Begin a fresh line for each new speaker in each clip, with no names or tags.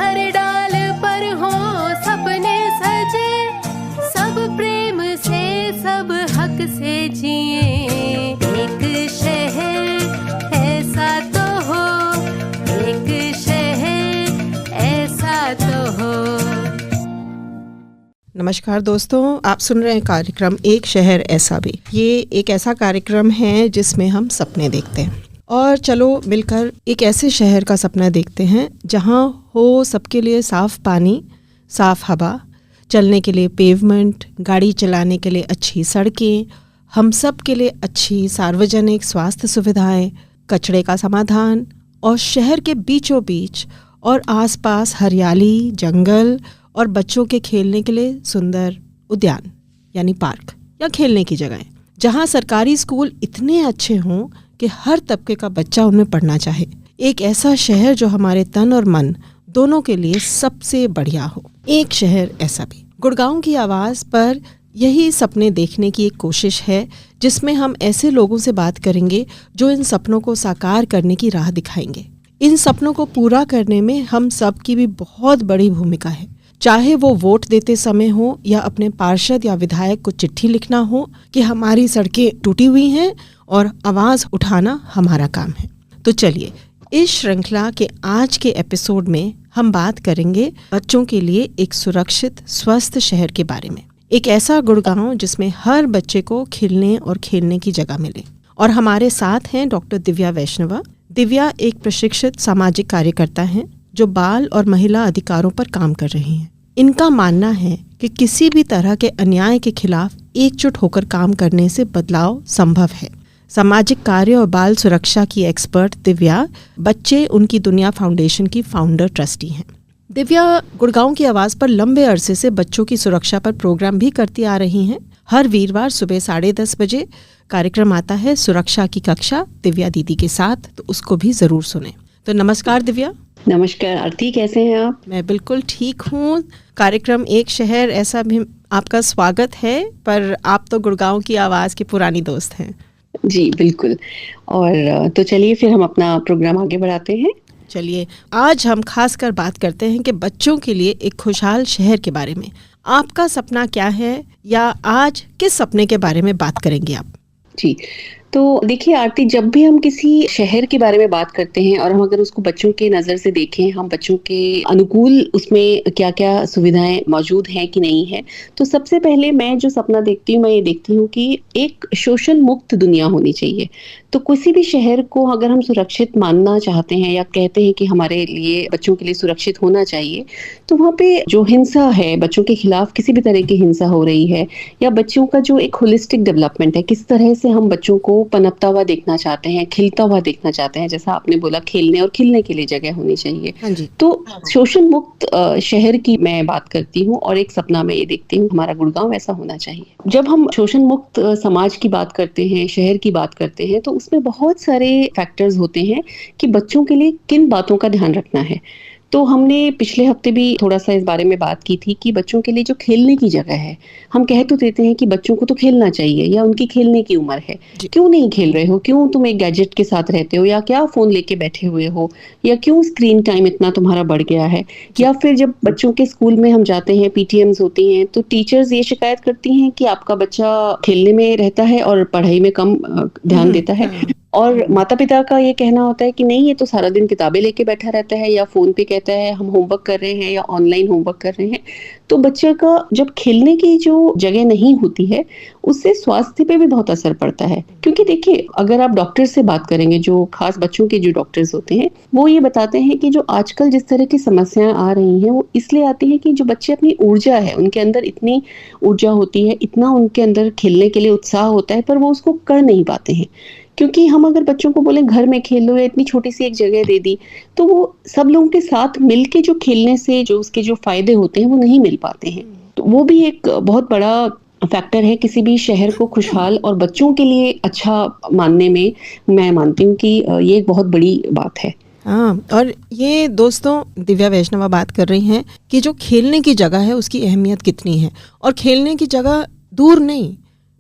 हर डाल पर हो सपने सजे, सब प्रेम से सब हक से जिए। एक शहर ऐसा तो हो, एक शहर ऐसा तो हो।
नमस्कार दोस्तों, आप सुन रहे हैं कार्यक्रम एक शहर ऐसा भी। ये एक ऐसा कार्यक्रम है जिसमें हम सपने देखते हैं और चलो मिलकर एक ऐसे शहर का सपना देखते हैं जहां हो सबके लिए साफ पानी, साफ हवा, चलने के लिए पेवमेंट, गाड़ी चलाने के लिए अच्छी सड़कें, हम सब के लिए अच्छी सार्वजनिक स्वास्थ्य सुविधाएं, कचरे का समाधान और शहर के बीचों बीच और आसपास हरियाली, जंगल और बच्चों के खेलने के लिए सुंदर उद्यान यानी पार्क या खेलने की जगहें, जहां सरकारी स्कूल इतने अच्छे हों कि हर तबके का बच्चा उनमें पढ़ना चाहे। एक ऐसा शहर जो हमारे तन और मन दोनों के लिए सबसे बढ़िया हो। एक शहर ऐसा भी। गुड़गांव की आवाज़ पर यही सपने देखने की एक कोशिश है जिसमें हम ऐसे लोगों से बात करेंगे जो इन सपनों को साकार करने की राह दिखाएंगे। इन सपनों को पूरा करने में हम सब की भी बहुत बड़ी भूमिका है, चाहे वो वोट देते समय हो या अपने पार्षद या विधायक को चिट्ठी लिखना हो कि हमारी सड़कें टूटी हुई हैं और आवाज़ उठाना हमारा काम है। तो चलिए इस श्रृंखला के आज के एपिसोड में हम बात करेंगे बच्चों के लिए एक सुरक्षित स्वस्थ शहर के बारे में। एक ऐसा गुड़गांव जिसमें हर बच्चे को खिलने और खेलने की जगह मिले। और हमारे साथ हैं डॉक्टर दिव्या वैष्णवा। दिव्या एक प्रशिक्षित सामाजिक कार्यकर्ता हैं जो बाल और महिला अधिकारों पर काम कर रही हैं। इनका मानना है कि किसी भी तरह के अन्याय के खिलाफ एकजुट होकर काम करने से बदलाव संभव है। सामाजिक कार्य और बाल सुरक्षा की एक्सपर्ट दिव्या बच्चे उनकी दुनिया फाउंडेशन की फाउंडर ट्रस्टी हैं। दिव्या गुड़गांव की आवाज़ पर लंबे अरसे से बच्चों की सुरक्षा पर प्रोग्राम भी करती आ रही हैं। हर वीरवार सुबह 10:30 बजे कार्यक्रम आता है सुरक्षा की कक्षा दिव्या दीदी के साथ, तो उसको भी ज़रूर सुने। तो नमस्कार दिव्या।
नमस्कार आरती, कैसे हैं आप?
मैं बिल्कुल ठीक हूँ। कार्यक्रम एक शहर ऐसा भी आपका स्वागत है, पर आप तो गुड़गांव की आवाज़ की पुरानी दोस्त हैं।
जी बिल्कुल। और तो चलिए फिर हम अपना प्रोग्राम आगे बढ़ाते हैं।
चलिए आज हम खास कर बात करते हैं कि बच्चों के लिए एक खुशहाल शहर के बारे में। आपका सपना क्या है या आज किस सपने के बारे में बात करेंगे आप?
जी तो देखिए आरती, जब भी हम किसी शहर के बारे में बात करते हैं और हम अगर उसको बच्चों के नज़र से देखें, हम बच्चों के अनुकूल उसमें क्या क्या सुविधाएं मौजूद हैं कि नहीं है, तो सबसे पहले मैं जो सपना देखती हूँ, मैं ये देखती हूँ कि एक शोषण मुक्त दुनिया होनी चाहिए। तो किसी भी शहर को अगर हम सुरक्षित मानना चाहते हैं या कहते हैं कि हमारे लिए बच्चों के लिए सुरक्षित होना चाहिए, तो वहाँ पे जो हिंसा है, बच्चों के खिलाफ किसी भी तरह की हिंसा हो रही है या बच्चों का जो एक होलिस्टिक डेवलपमेंट है, किस तरह से हम बच्चों को पनपता हुआ देखना चाहते हैं, खिलता हुआ देखना चाहते हैं, जैसा आपने बोला खेलने और खिलने के लिए जगह होनी चाहिए।
हाँ जी।
तो शोषण मुक्त शहर की मैं बात करती हूँ और एक सपना मैं ये देखती हूँ हमारा गुड़गांव ऐसा होना चाहिए। जब हम शोषण मुक्त समाज की बात करते हैं, शहर की बात करते हैं, तो उसमें बहुत सारे फैक्टर्स होते हैं कि बच्चों के लिए किन बातों का ध्यान रखना है। तो हमने पिछले हफ्ते भी थोड़ा सा इस बारे में बात की थी कि बच्चों के लिए जो खेलने की जगह है, हम कह तो देते हैं कि बच्चों को तो खेलना चाहिए या उनकी खेलने की उम्र है, क्यों नहीं खेल रहे हो, क्यों तुम एक गैजेट के साथ रहते हो या क्या फोन लेके बैठे हुए हो या क्यों स्क्रीन टाइम इतना तुम्हारा बढ़ गया है। या फिर जब बच्चों के स्कूल में हम जाते हैं, पीटीएम्स होती हैं, तो टीचर्स ये शिकायत करती हैं कि आपका बच्चा खेलने में रहता है और पढ़ाई में कम ध्यान देता है। और माता पिता का ये कहना होता है कि नहीं, ये तो सारा दिन किताबें लेके बैठा रहता है या फोन पे कहता है हम होमवर्क कर रहे हैं या ऑनलाइन होमवर्क कर रहे हैं। तो बच्चे का जब खेलने की जो जगह नहीं होती है, उससे स्वास्थ्य पे भी बहुत असर पड़ता है। क्योंकि देखिए, अगर आप डॉक्टर से बात करेंगे, जो खास बच्चों के जो डॉक्टर्स होते हैं, वो ये बताते हैं कि जो आजकल जिस तरह की समस्याएं आ रही हैं, वो इसलिए आती हैं कि जो बच्चे अपनी ऊर्जा है, उनके अंदर इतनी ऊर्जा होती है, इतना उनके अंदर खेलने के लिए उत्साह होता है, पर वो उसको कर नहीं पाते हैं। क्योंकि हम अगर बच्चों को बोले घर में खेलो या इतनी छोटी सी एक जगह दे दी, तो वो सब लोगों के साथ मिलके जो खेलने से जो उसके जो फायदे होते हैं वो नहीं मिल पाते हैं। तो वो भी एक बहुत बड़ा फैक्टर है किसी भी शहर को खुशहाल और बच्चों के लिए अच्छा मानने में। मैं मानती हूँ कि ये एक बहुत बड़ी बात है।
हाँ, और ये दोस्तों दिव्या वैष्णवा बात कर रही हैं कि जो खेलने की जगह है उसकी अहमियत कितनी है। और खेलने की जगह दूर नहीं,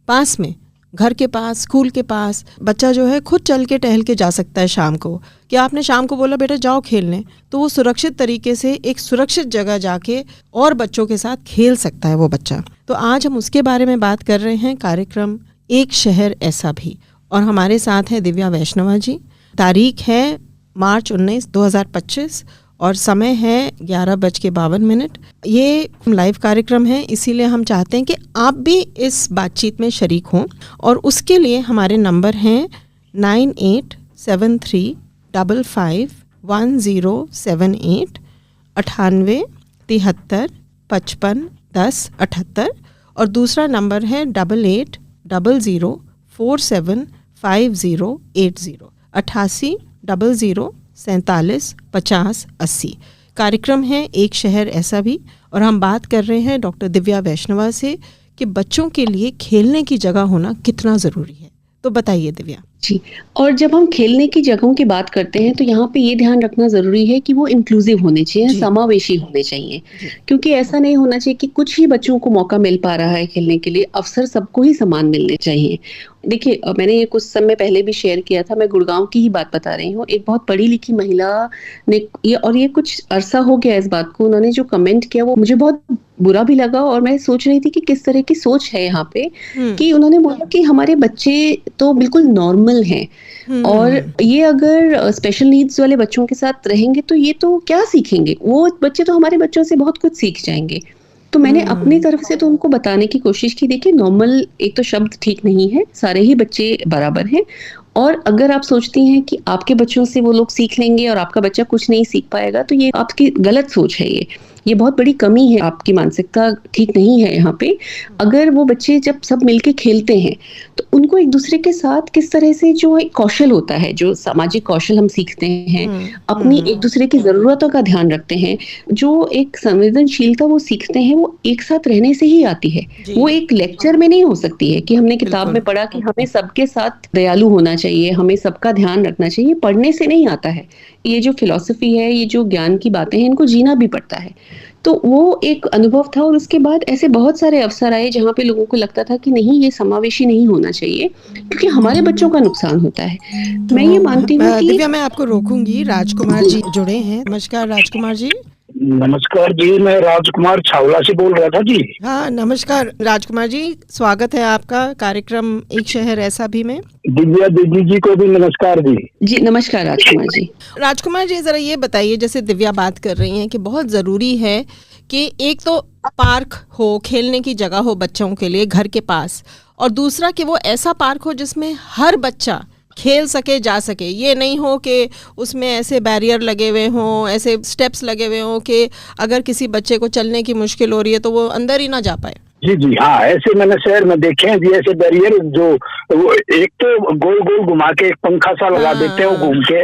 पास में घर के पास, स्कूल के पास बच्चा जो है खुद चल के टहल के जा सकता है शाम को, कि आपने शाम को बोला बेटा जाओ खेलने, तो वो सुरक्षित तरीके से एक सुरक्षित जगह जाके और बच्चों के साथ खेल सकता है वो बच्चा। तो आज हम उसके बारे में बात कर रहे हैं, कार्यक्रम एक शहर ऐसा भी। और हमारे साथ है दिव्या वैष्णवा जी। तारीख है मार्च 19, 2025 और समय है 11:52। ये लाइव कार्यक्रम है, इसीलिए हम चाहते हैं कि आप भी इस बातचीत में शरीक हों, और उसके लिए हमारे नंबर हैं 9873551078, 98 73 55 10 78, और दूसरा नंबर है 8800475080, 88 00 47 50 80। कार्यक्रम है एक शहर ऐसा भी, और हम बात कर रहे हैं डॉक्टर दिव्या वैष्णवा से कि बच्चों के लिए खेलने की जगह होना कितना ज़रूरी है। तो बताइए दिव्या
जी। और जब हम खेलने की जगहों की बात करते हैं तो यहाँ पे ये ध्यान रखना जरूरी है कि वो इंक्लूसिव होने चाहिए, समावेशी होने चाहिए, क्योंकि ऐसा नहीं होना चाहिए कि कुछ ही बच्चों को मौका मिल पा रहा है खेलने के लिए। अवसर सबको ही समान मिलने चाहिए। देखिए, मैंने ये कुछ समय पहले भी शेयर किया था, मैं गुड़गांव की ही बात बता रही हूँ। एक बहुत पढ़ी लिखी महिला ने ये कुछ अरसा हो गया इस बात को, उन्होंने जो कमेंट किया वो मुझे बहुत बुरा भी लगा, और मैं सोच रही थी कि किस तरह की सोच है यहाँ पे। कि उन्होंने बोला कि हमारे बच्चे तो बिल्कुल नॉर्मल हैं, और ये अगर स्पेशल नीड्स वाले बच्चों के साथ रहेंगे तो ये तो क्या सीखेंगे, वो बच्चे तो हमारे बच्चों से बहुत कुछ सीख जाएंगे। तो मैंने अपनी तरफ से तो उनको बताने की कोशिश की, देखिए नॉर्मल एक तो शब्द ठीक नहीं है, सारे ही बच्चे बराबर हैं। और अगर आप सोचती हैं कि आपके बच्चों से वो लोग सीख लेंगे और आपका बच्चा कुछ नहीं सीख पाएगा, तो ये आपकी गलत सोच है। ये बहुत बड़ी कमी है, आपकी मानसिकता ठीक नहीं है यहाँ पे। अगर वो बच्चे जब सब मिलके खेलते हैं तो उनको एक दूसरे के साथ किस तरह से जो एक कौशल होता है, जो सामाजिक कौशल हम सीखते हैं, अपनी एक दूसरे की जरूरतों का ध्यान रखते हैं, जो एक संवेदनशीलता वो सीखते हैं, वो एक साथ रहने से ही आती है। वो एक लेक्चर में नहीं हो सकती है कि हमने किताब में पढ़ा कि हमें सबके साथ दयालु होना चाहिए, हमें सबका ध्यान रखना चाहिए। पढ़ने से नहीं आता है। ये जो फिलॉसफी है, ये जो ज्ञान की बातें हैं, इनको जीना भी पड़ता है। तो वो एक अनुभव था, और उसके बाद ऐसे बहुत सारे अवसर आए जहाँ पे लोगों को लगता था कि नहीं, ये समावेशी नहीं होना चाहिए क्योंकि हमारे बच्चों का नुकसान होता है। तो मैं ये मानती हूँ कि
दिव्या, मैं आपको रोकूंगी। राजकुमार जी जुड़े हैं। नमस्कार राजकुमार जी।
नमस्कार जी, मैं राजकुमार छावला से बोल रहा था जी।
हाँ नमस्कार राजकुमार जी, स्वागत है आपका कार्यक्रम एक शहर ऐसा भी में।
दिव्या दीदी जी को भी नमस्कार जी।
जी नमस्कार राजकुमार जी।
राजकुमार जी जरा ये बताइए, जैसे दिव्या बात कर रही हैं कि बहुत ज़रूरी है कि एक तो पार्क हो, खेलने की जगह हो बच्चों के लिए घर के पास, और दूसरा कि वो ऐसा पार्क हो जिसमें हर बच्चा खेल सके, जा सके। ये नहीं हो कि उसमें ऐसे बैरियर लगे हुए हों, ऐसे स्टेप्स लगे हुए हों कि अगर किसी बच्चे को चलने की मुश्किल हो रही है तो वो अंदर ही ना जा पाए।
जी जी हाँ, ऐसे मैंने शहर में देखे हैं जी, ऐसे बैरियर जो वो एक तो गोल गोल घुमा के एक पंखा सा लगा देते हैं, वो घूम के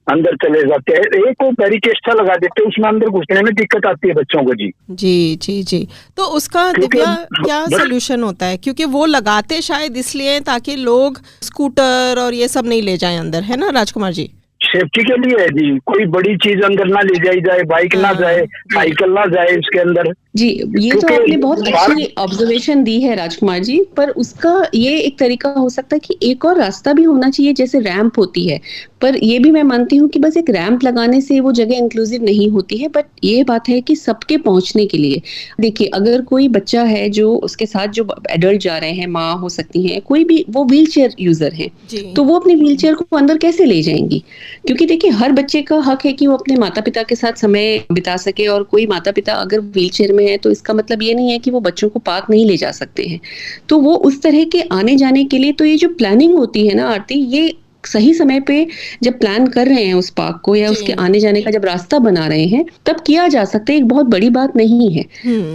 अंदर चले जाते हैं। एक वो बैरिकेड सा लगा देते हैं, उसमें अंदर घुसने में दिक्कत आती है बच्चों को जी।
जी जी जी। तो उसका दिव्या क्या सोल्यूशन होता है? क्योंकि वो लगाते शायद इसलिए ताकि लोग स्कूटर और ये सब नहीं ले जाएं अंदर, है ना राजकुमार जी?
सेफ्टी के लिए है जी, कोई बड़ी चीज अंदर ना ले जाई जाए, बाइक ना जाए, साइकिल ना जाए इसके अंदर।
जी, ये तो आपने बहुत अच्छी ऑब्जर्वेशन दी है राजकुमार जी, पर उसका ये एक तरीका हो सकता है कि एक और रास्ता भी होना चाहिए, जैसे रैंप होती है। पर ये भी मैं मानती हूँ कि बस एक रैंप लगाने से वो जगह इंक्लूसिव नहीं होती है, बट ये बात है कि सबके पहुंचने के लिए। देखिए, अगर कोई बच्चा है जो उसके साथ जो एडल्ट जा रहे हैं, माँ हो सकती हैं, कोई भी, वो व्हील चेयर यूजर है, तो वो अपनी व्हील चेयर को अंदर कैसे ले जाएंगी? क्योंकि देखिए, हर बच्चे का हक है कि वो अपने माता पिता के साथ समय बिता सके, और कोई माता पिता अगर व्हील चेयर में है तो इसका मतलब ये नहीं है कि वो बच्चों को पार्क नहीं ले जा सकते हैं। तो वो उस तरह के आने जाने के लिए, तो ये जो प्लानिंग होती है ना आरती, ये सही समय पे जब प्लान कर रहे हैं उस पार्क को, या उसके आने जाने का जब रास्ता बना रहे हैं, तब किया जा सकता है। एक बहुत बड़ी बात नहीं है।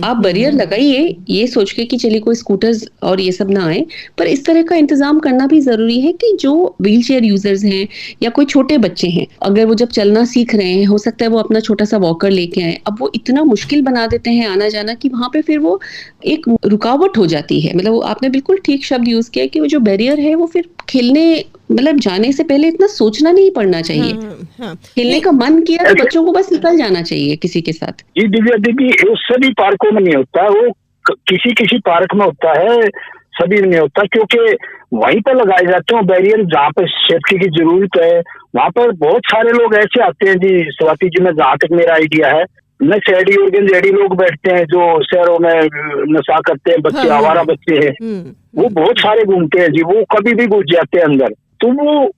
आप बैरियर लगाइए ये सोच के कि चलिए कोई स्कूटर्स और ये सब ना आए, पर इस तरह का इंतजाम करना भी जरूरी है कि जो व्हील चेयर यूजर्स हैं या कोई छोटे बच्चे हैं, अगर वो जब चलना सीख रहे हैं, हो सकता है वो अपना छोटा सा वॉकर लेके आए। अब वो इतना मुश्किल बना देते हैं आना जाना कि वहां पे फिर वो एक रुकावट हो जाती है। मतलब आपने बिल्कुल ठीक शब्द यूज किया कि वो जो बैरियर है वो फिर खेलने, मतलब जाने से पहले इतना सोचना नहीं पड़ना चाहिए। खेलने का मन किया तो बच्चों को बस निकल जाना चाहिए किसी के साथ।
जी दिव्या दीदी, वो सभी पार्कों में नहीं होता, वो किसी किसी पार्क में होता है। सभी में नहीं होता, क्योंकि वहीं पर लगाए जाते हैं बैरियर जहाँ पर सेफ्टी की जरूरत है। वहाँ पर बहुत सारे लोग ऐसे आते हैं जी, स्वाति जी, में जहाँ तक मेरा आइडिया है, न शहरी और गंजेड़ी लोग बैठते हैं जो शहरों में नशा करते हैं, बच्चे आवारा बच्चे हैं, वो बहुत सारे घूमते हैं जी, वो कभी भी घुस जाते हैं अंदर। तो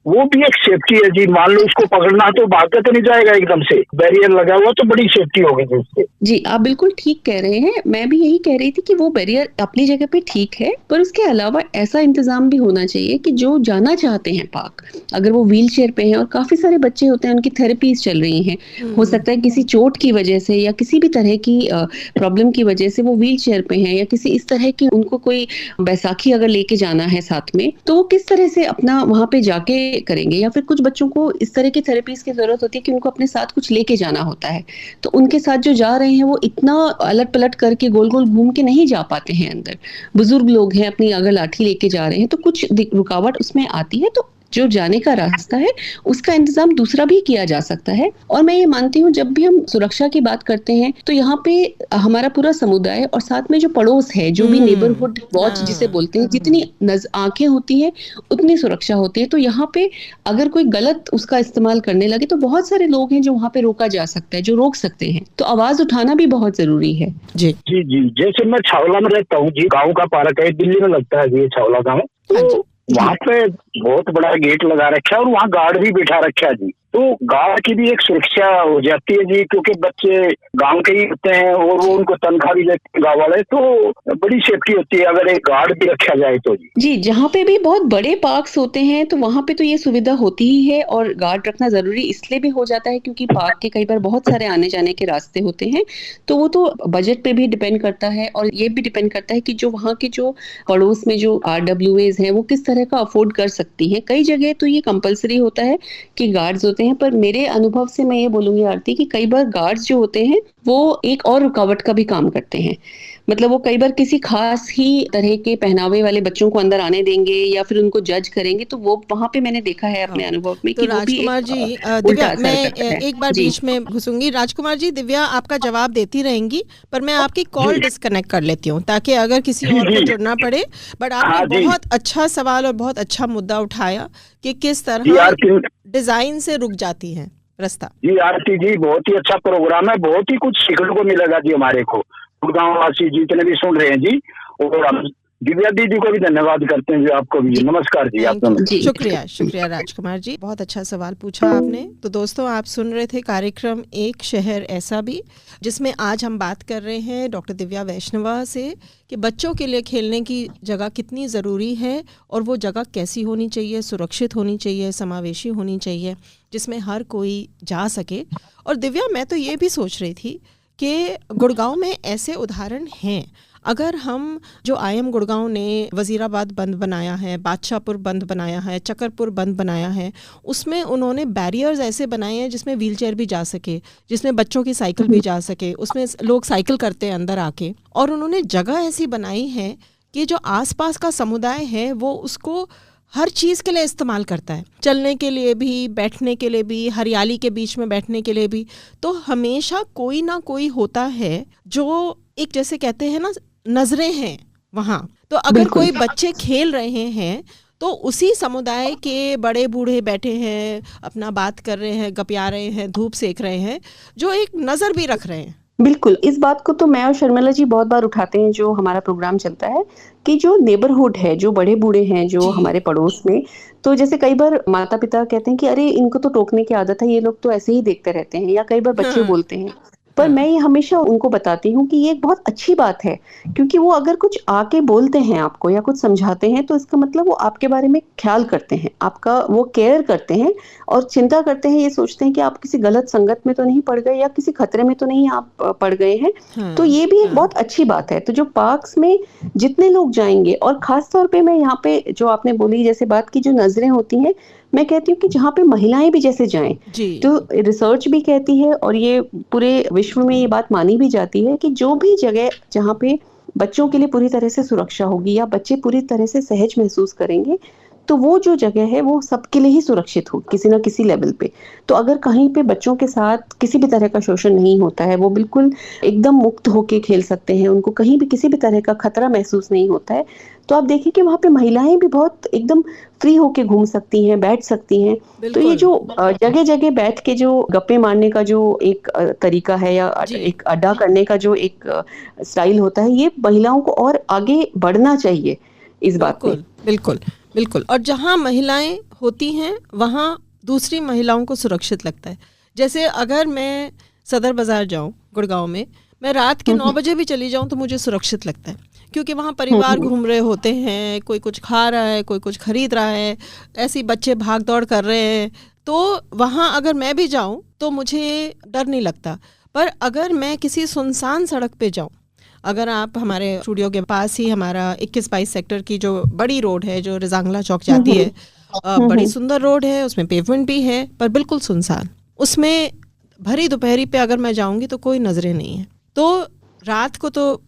वो भी एक सेफ्टी है जी। मान लो उसको पकड़ना तो भाग तो नहीं जाएगा एकदम से, बैरियर लगा हुआ तो बड़ी सेफ्टी होगी जी उससे।
जी आप बिल्कुल ठीक कह रहे हैं। मैं भी यही कह रही थी कि वो बैरियर अपनी जगह पे ठीक है, पर उसके अलावा ऐसा इंतजाम भी होना चाहिए कि जो जाना चाहते हैं पार्क, अगर वो व्हील चेयर पे हैं, और काफी सारे बच्चे होते हैं उनकी थेरेपीज चल रही हैं, हो सकता है किसी चोट की वजह से या किसी भी तरह की प्रॉब्लम की वजह से वो व्हील चेयर पे हैं, या किसी इस तरह की उनको कोई बैसाखी अगर लेके जाना है साथ में, तो वो किस तरह से अपना वहां पे जाके करेंगे। या फिर कुछ बच्चों को इस तरह की थेरेपीज की जरूरत होती है कि उनको अपने साथ कुछ लेके जाना होता है, तो उनके साथ जो जा रहे हैं वो इतना अलट पलट करके गोल गोल घूम के नहीं जा पाते हैं अंदर। बुजुर्ग लोग हैं, अपनी अगर लाठी लेके जा रहे हैं तो कुछ रुकावट उसमें आती है, तो जो जाने का रास्ता है उसका इंतजाम दूसरा भी किया जा सकता है। और मैं ये मानती हूँ जब भी हम सुरक्षा की बात करते हैं तो यहाँ पे हमारा पूरा समुदाय और साथ में जो पड़ोस है, जो भी नेबरहुड वॉच जिसे बोलते हैं, जितनी आंखें होती हैं उतनी सुरक्षा होती है। तो यहाँ पे अगर कोई गलत उसका इस्तेमाल करने लगे तो बहुत सारे लोग हैं जो वहाँ पे रोका जा सकता है, जो रोक सकते हैं। तो आवाज उठाना भी बहुत जरूरी है।
जी जी जी। जैसे मैं छावला में रहता हूँ जी, गाँव का पार्क है, दिल्ली में लगता है जी छावला गाँव, तो वहाँ पे बहुत बड़ा गेट लगा रखा है और वहाँ गार्ड भी बिठा रखा है जी। तो गांव की भी एक सुरक्षा हो जाती है जी, क्योंकि बच्चे गांव के ही होते हैं और वो उनको तनख्वाह भी देते हैं गाँव वाले, तो बड़ी सेफ्टी होती है अगर एक गार्ड भी रखा जाए तो जी।
जहाँ पे भी बहुत बड़े पार्क्स होते हैं तो वहाँ पे तो ये सुविधा होती ही है, और गार्ड रखना जरूरी इसलिए भी हो जाता है क्योंकि पार्क के कई बार बहुत सारे आने जाने के रास्ते होते हैं, तो वो तो बजट पे भी डिपेंड करता है, और ये भी डिपेंड करता है कि जो वहाँ के जो पड़ोस में जो RWAs हैं वो किस तरह का अफोर्ड कर सकती हैं। कई जगह तो ये कंपलसरी होता है कि गार्ड्स होते हैं, पर मेरे अनुभव से मैं ये बोलूंगी आरती कि कई बार गार्ड्स जो होते हैं वो एक और रुकावट का भी काम करते हैं। मतलब वो कई बार किसी खास ही तरह के पहनावे वाले बच्चों को अंदर आने देंगे या फिर उनको जज करेंगे, तो वो वहां पे मैंने देखा है अपने अनुभव में
तो
कि
राजकुमार जी, दिव्या, मैं एक बार बीच में घुसूंगी। राजकुमार जी, दिव्या आपका जवाब देती रहेंगी, पर मैं आपकी कॉल डिस्कनेक्ट कर लेती हूँ ताकि अगर किसी और को जुड़ना पड़े। बट आपने बहुत अच्छा सवाल और बहुत अच्छा मुद्दा उठाया कि किस तरह डिजाइन से रुक जाती है रास्ता।
जी आरती जी, बहुत ही अच्छा प्रोग्राम है, बहुत ही कुछ सीखने को मिलेगा जी हमारे को, गुड़गांव वासी जितने भी सुन रहे हैं जी। और हम दिव्या दीदी को भी धन्यवाद करते हैं जी, आपको भी नमस्कार जी। आप
शुक्रिया राजकुमार जी, बहुत अच्छा सवाल पूछा आपने। तो दोस्तों, आप सुन रहे थे कार्यक्रम एक शहर ऐसा भी, जिसमें आज हम बात कर रहे हैं डॉक्टर दिव्या वैष्णवा से कि बच्चों के लिए खेलने की जगह कितनी ज़रूरी है और वो जगह कैसी होनी चाहिए, सुरक्षित होनी चाहिए, समावेशी होनी चाहिए, जिसमें हर कोई जा सके। और दिव्या, मैं तो ये भी सोच रही थी कि गुड़गांव में ऐसे उदाहरण हैं। अगर हम जो IIM गुड़गांव ने वजीराबाद बंद बनाया है, बादशाहपुर बंद बनाया है, चकरपुर बंद बनाया है, उसमें उन्होंने बैरियर्स ऐसे बनाए हैं जिसमें व्हीलचेयर भी जा सके, जिसमें बच्चों की साइकिल भी जा सके, उसमें लोग साइकिल करते हैं अंदर आके। और उन्होंने जगह ऐसी बनाई है कि जो आसपास का समुदाय है वो उसको हर चीज़ के लिए इस्तेमाल करता है, चलने के लिए भी, बैठने के लिए भी, हरियाली के बीच में बैठने के लिए भी। तो हमेशा कोई ना कोई होता है जो एक, जैसे कहते हैं ना, नजरें हैं वहाँ। तो अगर कोई बच्चे खेल रहे हैं तो उसी समुदाय के बड़े बूढ़े बैठे हैं, अपना बात कर रहे हैं, गपिया रहे हैं, धूप सेक रहे हैं, जो एक नज़र भी रख रहे हैं।
बिल्कुल, इस बात को तो मैं और शर्मिला जी बहुत बार उठाते हैं जो हमारा प्रोग्राम चलता है, कि जो नेबरहुड है, जो बड़े बूढ़े हैं जो हमारे पड़ोस में, तो जैसे कई बार माता पिता कहते हैं कि अरे इनको तो टोकने की आदत है, ये लोग तो ऐसे ही देखते रहते हैं, या कई बार बच्चे बोलते हैं। पर मैं ये हमेशा उनको बताती हूँ कि ये एक बहुत अच्छी बात है, क्योंकि वो अगर कुछ आके बोलते हैं आपको या कुछ समझाते हैं तो इसका मतलब वो आपके बारे में ख्याल करते हैं, आपका वो केयर करते हैं और चिंता करते हैं, ये सोचते हैं कि आप किसी गलत संगत में तो नहीं पड़ गए या किसी खतरे में तो नहीं आप पड़ गए हैं। तो ये भी एक बहुत अच्छी बात है। तो जो पार्क्स में जितने लोग जाएंगे, और खास तौर पे मैं यहाँ पे जो आपने बोली जैसे बात की, जो नजरें होती हैं, मैं कहती हूँ कि जहाँ पे महिलाएं भी जैसे जाएं, तो रिसर्च भी कहती है और ये पूरे विश्व में ये बात मानी भी जाती है कि जो भी जगह जहाँ पे बच्चों के लिए पूरी तरह से सुरक्षा होगी या बच्चे पूरी तरह से सहज महसूस करेंगे, तो वो जो जगह है वो सबके लिए ही सुरक्षित हो किसी ना किसी लेवल पे। तो अगर कहीं पे बच्चों के साथ किसी भी तरह का शोषण नहीं होता है, वो बिल्कुल एकदम मुक्त होके खेल सकते हैं, उनको कहीं भी किसी भी तरह का खतरा महसूस नहीं होता है, तो आप देखिए कि वहाँ पे महिलाएं भी बहुत एकदम फ्री होके घूम सकती हैं, बैठ सकती हैं। तो ये जो जगह जगह बैठ के जो गप्पे मारने का जो एक तरीका है या एक अड्डा करने का जो एक स्टाइल होता है, ये महिलाओं को और आगे बढ़ना चाहिए इस बात पे।
बिल्कुल बिल्कुल। और जहाँ महिलाएं होती हैं वहाँ दूसरी महिलाओं को सुरक्षित लगता है। जैसे अगर मैं सदर बाजार जाऊँ गुड़गांव में, मैं रात के 9 बजे भी चली जाऊँ तो मुझे सुरक्षित लगता है, क्योंकि वहाँ परिवार घूम रहे होते हैं, कोई कुछ खा रहा है, कोई कुछ खरीद रहा है, ऐसे बच्चे भाग दौड़ कर रहे हैं, तो वहाँ अगर मैं भी जाऊँ तो मुझे डर नहीं लगता। पर अगर मैं किसी सुनसान सड़क पे जाऊँ, अगर आप हमारे स्टूडियो के पास ही हमारा 21-22 सेक्टर की जो बड़ी रोड है जो रिजांगला चौक जाती है, बड़ी सुंदर रोड है, उसमें पेवमेंट भी है, पर बिल्कुल सुनसान, उसमें भरी दोपहरी पे अगर मैं जाऊंगी तो कोई नजरें नहीं है, तो रात को तो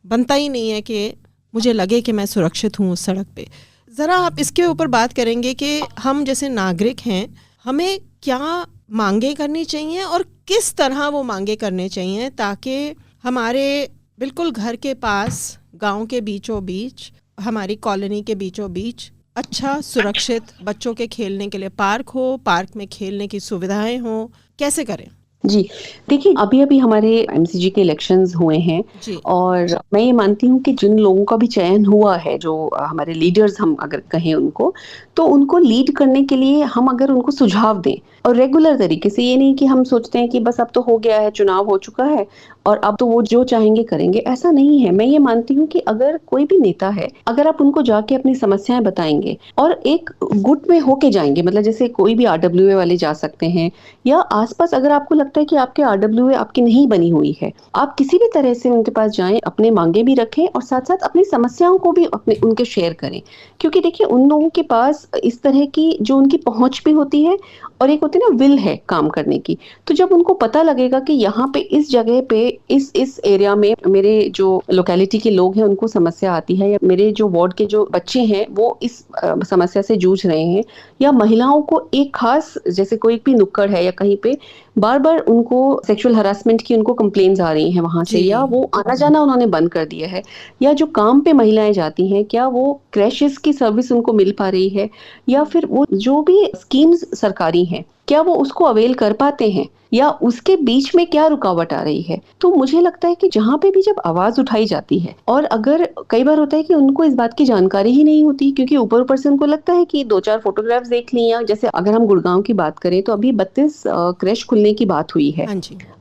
बनता ही नहीं है कि मुझे लगे कि मैं सुरक्षित हूँ उस सड़क पे। ज़रा आप इसके ऊपर बात करेंगे कि हम जैसे नागरिक हैं, हमें क्या मांगे करनी चाहिए और किस तरह वो मांगे करने चाहिए ताकि हमारे बिल्कुल घर के पास, गांव के बीचों बीच, हमारी कॉलोनी के बीचों बीच अच्छा सुरक्षित बच्चों के खेलने के लिए पार्क हो, पार्क में खेलने की सुविधाएं हो, कैसे करें?
जी, देखिए अभी अभी हमारे एमसीजी के इलेक्शंस हुए हैं और मैं ये मानती हूँ कि जिन लोगों का भी चयन हुआ है, जो हमारे लीडर्स हम अगर कहें उनको, तो उनको लीड करने के लिए हम अगर उनको सुझाव दें और रेगुलर तरीके से, ये नहीं कि हम सोचते हैं कि बस अब तो हो गया है, चुनाव हो चुका है और अब तो वो जो चाहेंगे करेंगे, ऐसा नहीं है। मैं ये मानती हूँ कि अगर कोई भी नेता है, अगर आप उनको जाके अपनी समस्याएं बताएंगे और एक गुट में होके जाएंगे, मतलब जैसे कोई भी आरडब्ल्यूए वाले जा सकते हैं या आसपास अगर आपको लगता है कि आपके आरडब्ल्यूए आपकी नहीं बनी हुई है, आप किसी भी तरह से उनके पास जाएं, अपने मांगे भी रखें और साथ साथ अपनी समस्याओं को भी अपने उनके शेयर करें। क्योंकि देखिए उन लोगों के पास इस तरह की जो उनकी पहुंच भी होती है और एक होती है ना विल है काम करने की, तो जब उनको पता लगेगा कि यहाँ पे इस जगह पे इस एरिया में मेरे जो लोकेलिटी के लोग हैं उनको समस्या आती है, या मेरे जो वार्ड के जो बच्चे हैं वो इस समस्या से जूझ रहे हैं, या महिलाओं को एक खास जैसे कोई भी नुक्कड़ है या कहीं पे बार बार उनको सेक्सुअल हरासमेंट की उनको कंप्लेन्स आ रही हैं वहां से, या वो आना जाना उन्होंने बंद कर दिया है, या जो काम पे महिलाएं जाती हैं क्या वो क्रैशेस की सर्विस उनको मिल पा रही है, या फिर वो जो भी स्कीम्स सरकारी हैं क्या वो उसको अवेल कर पाते हैं, या उसके बीच में क्या रुकावट आ रही है। तो मुझे लगता है कि जहाँ पे भी जब आवाज उठाई जाती है, और अगर कई बार होता है कि उनको इस बात की जानकारी ही नहीं होती, क्योंकि ऊपर ऊपर से उनको लगता है कि 2-4 फोटोग्राफ्स देख ली, या जैसे अगर हम गुड़गांव की बात करें तो अभी 32 क्रैश खुलने की बात हुई है।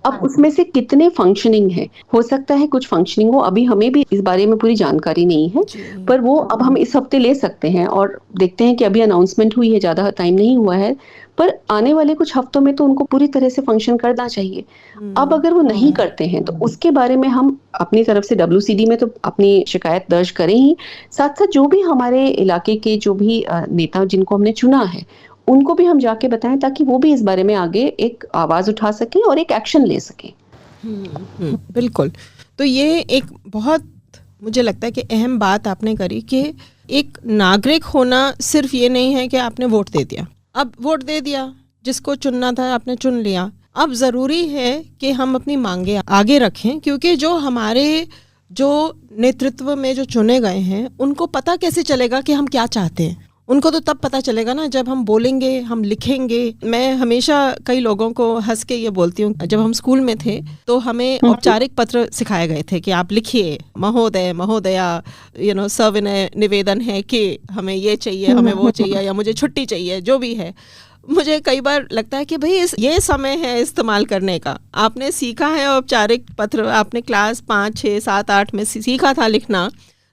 अब उसमें से कितने फंक्शनिंग है, हो सकता है कुछ फंक्शनिंग हो, अभी हमें भी इस बारे में पूरी जानकारी नहीं है, पर वो अब हम इस हफ्ते ले सकते हैं और देखते हैं कि अभी अनाउंसमेंट हुई है, ज्यादा टाइम नहीं हुआ है, पर आने वाले कुछ हफ्तों में तो उनको पूरी तरह से फंक्शन करना चाहिए। अब अगर वो नहीं करते हैं तो उसके बारे में हम अपनी तरफ से WCD में तो अपनी शिकायत दर्ज करें ही, साथ साथ जो भी हमारे इलाके के जो भी नेता जिनको हमने चुना है उनको भी हम जाके बताएं, ताकि वो भी इस बारे में आगे एक आवाज उठा सकें और एक एक्शन ले सकें।
बिल्कुल। तो ये एक बहुत मुझे लगता है कि अहम बात आपने करी कि एक नागरिक होना सिर्फ ये नहीं है कि आपने वोट दे दिया, अब वोट दे दिया, जिसको चुनना था आपने चुन लिया, अब ज़रूरी है कि हम अपनी मांगे आगे रखें, क्योंकि जो हमारे जो नेतृत्व में जो चुने गए हैं उनको पता कैसे चलेगा कि हम क्या चाहते हैं। उनको तो तब पता चलेगा ना जब हम बोलेंगे, हम लिखेंगे। मैं हमेशा कई लोगों को हंस के ये बोलती हूँ, जब हम स्कूल में थे तो हमें औपचारिक पत्र सिखाए गए थे कि आप लिखिए, महोदय महोदया, सविनय निवेदन है कि हमें ये चाहिए, हमें वो चाहिए, या मुझे छुट्टी चाहिए, जो भी है। मुझे कई बार लगता है कि भाई ये समय है इस्तेमाल करने का। आपने सीखा है औपचारिक पत्र, आपने क्लास 5, 6, 7, 8 में सीखा था लिखना,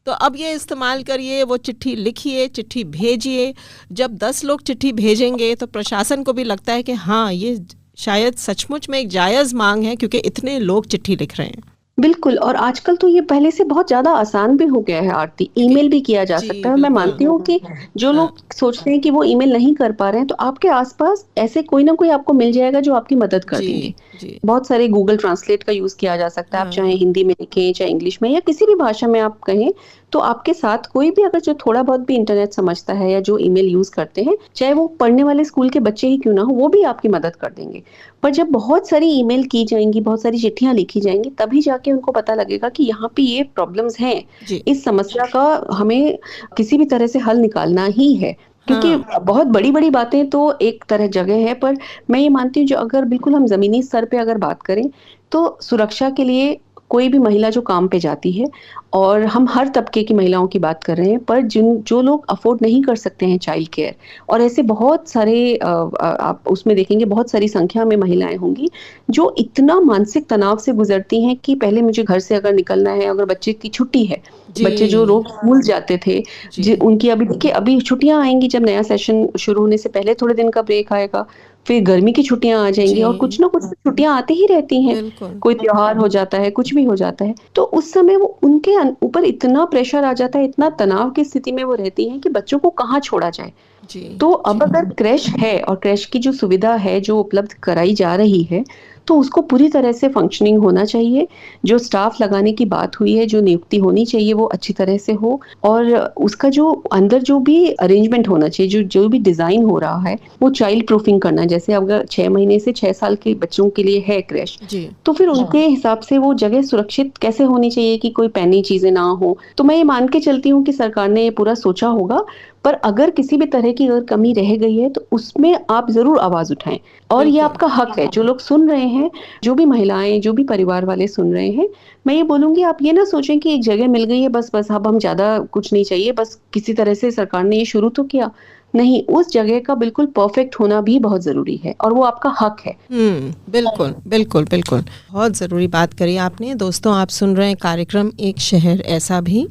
तो अब ये इस्तेमाल करिए, वो चिट्ठी लिखिए, चिट्ठी भेजिए। जब 10 लोग चिट्ठी भेजेंगे तो प्रशासन को भी लगता है कि हाँ, ये शायद सचमुच में एक जायज़ मांग है, क्योंकि इतने लोग चिट्ठी लिख रहे हैं।
बिल्कुल, और आजकल तो ये पहले से बहुत ज़्यादा आसान भी हो गया है आरती, ईमेल भी किया जा
जी,
सकता है। और मैं
बिल्कुल।
मानती हूँ कि जो
हाँ,
लोग सोचते हैं कि वो ईमेल नहीं कर पा रहे हैं, तो आपके आस-पास ऐसे कोई ना कोई आपको मिल जाएगा जो आपकी मदद कर देंगे।
जी, जी।
बहुत सारे गूगल ट्रांसलेट का यूज़ किया जा सकता है, आप चाहे
हाँ,
हिंदी में लिखें, चाहे इंग्लिश में या किसी भी भाषा में आप कहें, तो आपके साथ कोई भी अगर जो थोड़ा बहुत भी इंटरनेट समझता है या जो ईमेल यूज़ करते हैं, चाहे वो पढ़ने वाले स्कूल के बच्चे ही क्यों ना हो, वो भी आपकी मदद कर देंगे। पर जब बहुत सारी ईमेल की जाएँगी, बहुत सारी चिट्ठियाँ लिखी जाएँगी, तभी जाके उनको पता लगेगा कि यहाँ पे ये प्रॉब्लम्स हैं।
जी।
इस समस्या का हमें किसी भी तरह से हल निकालना ही है। क्योंकि
हाँ,
बहुत बड़ी-बड़ी बातें तो एक तरह जगह है, पर मैं ये मानती हूँ जो अगर बिल्कुल हम ज़मीनी स्तर पे अगर बात करें, तो सुरक्षा के लिए कोई भी महिला जो काम पे जाती है, और हम हर तबके की महिलाओं की बात कर रहे हैं, पर जो लोग अफ़ोर्ड नहीं कर सकते हैं चाइल्ड केयर, और ऐसे बहुत सारे आप उसमें देखेंगे बहुत सारी संख्या में महिलाएँ होंगी, जो इतना मानसिक तनाव से गुज़रती हैं कि पहले मुझे घर से अगर निकलना है, अगर बच्चे की छुट्टी है, बच्चे जो
जी,
रोज़ स्कूल जाते थे,
जी।
उनकी अभी देखिए अभी छुट्टियाँ आएँगी, जब नया सेशन शुरू होने से पहले थोड़े दिन का ब्रेक आएगा, फिर गर्मी की छुट्टियाँ आ जाएँगी, और कुछ
जी,
ना कुछ छुट्टियाँ आती ही रहती हैं।
बिल्कुल।
कोई त्योहार हो जाता है, कुछ भी हो जाता है। तो उस समय वो उनके ऊपर इतना प्रेशर आ जाता है, इतना तनाव की स्थिति में वो रहती हैं कि बच्चों को कहाँ छोड़ा जाए।
जी,
तो अब
जी।
अगर क्रैश है और क्रैश की जो सुविधा है, जो उपलब्ध कराई जा रही है, तो उसको पूरी तरह से फंक्शनिंग होना चाहिए। जो स्टाफ लगाने की बात हुई है, जो नियुक्ति होनी चाहिए वो अच्छी तरह से हो, और उसका जो अंदर जो भी अरेंजमेंट होना चाहिए, जो भी डिज़ाइन हो रहा है, वो चाइल्ड प्रूफिंग करना। जैसे अगर 6 महीने से 6 साल के बच्चों के लिए है क्रैश,
जी,
तो फिर उनके हिसाब से वो जगह सुरक्षित कैसे होनी चाहिए कि कोई पैनी चीज़ें ना हो। तो मैं ये मान के चलती हूँ कि सरकार ने ये पूरा सोचा होगा, पर अगर किसी भी तरह की अगर कमी रह गई है, तो उसमें आप ज़रूर आवाज़ उठाएँ, और ये
बिल्कुल।
आपका हक है। जो लोग सुन रहे हैं, जो भी महिलाएँ, जो भी परिवार वाले सुन रहे हैं, मैं ये बोलूँगी आप ये ना सोचें कि एक जगह मिल गई है, बस अब हम ज़्यादा कुछ नहीं चाहिए, बस किसी तरह से सरकार ने ये शुरू तो किया। नहीं, उस जगह का बिल्कुल परफेक्ट होना भी बहुत ज़रूरी है, और वो आपका हक है।
बिल्कुल, बिल्कुल, बिल्कुल। बहुत ज़रूरी बात करी आपने। दोस्तों, आप सुन रहे हैं कार्यक्रम एक शहर ऐसा भी।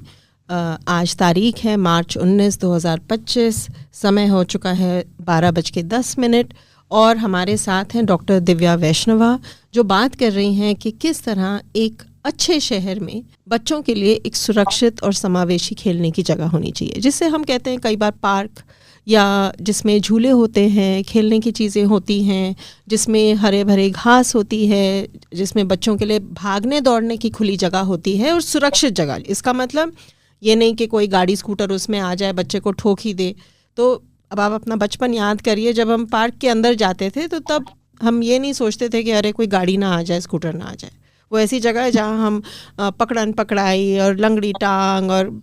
आज तारीख है मार्च 19, 2025। समय हो चुका है 12:10, और हमारे साथ हैं डॉक्टर दिव्या वैष्णवा, जो बात कर रही हैं कि किस तरह एक अच्छे शहर में बच्चों के लिए एक सुरक्षित और समावेशी खेलने की जगह होनी चाहिए, जिससे हम कहते हैं कई बार पार्क, या जिसमें झूले होते हैं, खेलने की चीज़ें होती हैं, जिसमें हरे भरे घास होती है, जिसमें बच्चों के लिए भागने दौड़ने की खुली जगह होती है, और सुरक्षित जगह। इसका मतलब ये नहीं कि कोई गाड़ी स्कूटर उसमें आ जाए, बच्चे को ठोक ही दे। तो अब आप अपना बचपन याद करिए, जब हम पार्क के अंदर जाते थे तो तब हम ये नहीं सोचते थे कि अरे कोई गाड़ी ना आ जाए, स्कूटर ना आ जाए। वो ऐसी जगह है जहाँ हम पकड़न पकड़ाई और लंगड़ी टांग और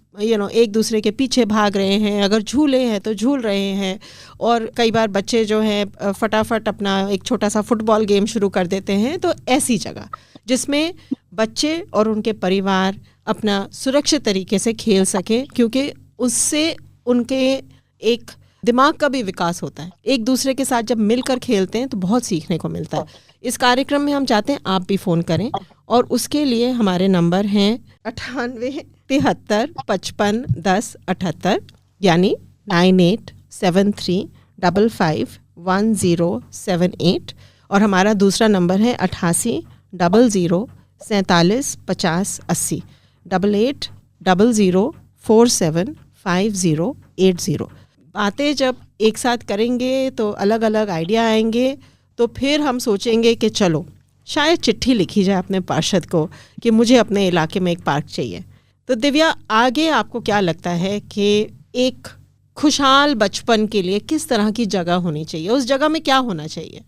एक दूसरे के पीछे भाग रहे हैं, अगर झूले हैं तो झूल रहे हैं, और कई बार बच्चे जो हैं फटाफट अपना एक छोटा सा फुटबॉल गेम शुरू कर देते हैं। तो ऐसी जगह जिसमें बच्चे और उनके परिवार अपना सुरक्षित तरीके से खेल सकें, क्योंकि उससे उनके एक दिमाग का भी विकास होता है। एक दूसरे के साथ जब मिलकर खेलते हैं तो बहुत सीखने को मिलता है। इस कार्यक्रम में हम चाहते हैं आप भी फ़ोन करें, और उसके लिए हमारे नंबर हैं 98 73 55 10 78, यानी 9873551078, और हमारा दूसरा नंबर है 88 00 47 50 80, 88 00 47 5080। बातें जब एक साथ करेंगे तो अलग अलग आइडिया आएंगे, तो फिर हम सोचेंगे कि चलो शायद चिट्ठी लिखी जाए अपने पार्षद को कि मुझे अपने इलाके में एक पार्क चाहिए। तो दिव्या, आगे आपको क्या लगता है कि एक खुशहाल बचपन के लिए किस तरह की जगह होनी चाहिए? उस जगह में क्या होना चाहिए?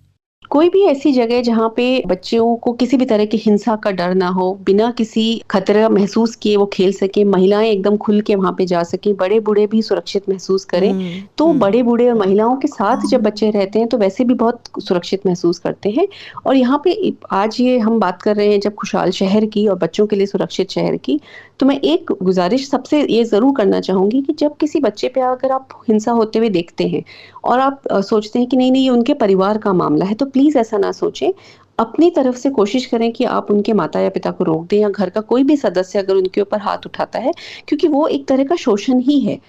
कोई भी ऐसी जगह जहाँ पे बच्चों को किसी भी तरह की हिंसा का डर ना हो, बिना किसी खतरा महसूस किए वो खेल सके, महिलाएं एकदम खुल के वहाँ पे जा सके, बड़े बूढ़े भी सुरक्षित महसूस करें। तो बड़े बूढ़े और महिलाओं के साथ जब बच्चे रहते हैं तो वैसे भी बहुत सुरक्षित महसूस करते हैं। और यहाँ पे आज ये हम बात कर रहे हैं जब खुशहाल शहर की और बच्चों के लिए सुरक्षित शहर की, तो मैं एक गुजारिश सबसे ये ज़रूर करना चाहूँगी कि जब किसी बच्चे पे अगर आप हिंसा होते हुए देखते हैं और आप सोचते हैं कि नहीं ये उनके परिवार का मामला है, तो प्लीज़ ऐसा ना सोचें। अपनी तरफ से कोशिश करें कि आप उनके माता या पिता को रोक दें, या घर का कोई भी सदस्य अगर उनके ऊपर हाथ उठाता है, क्योंकि वो एक तरह का शोषण ही है।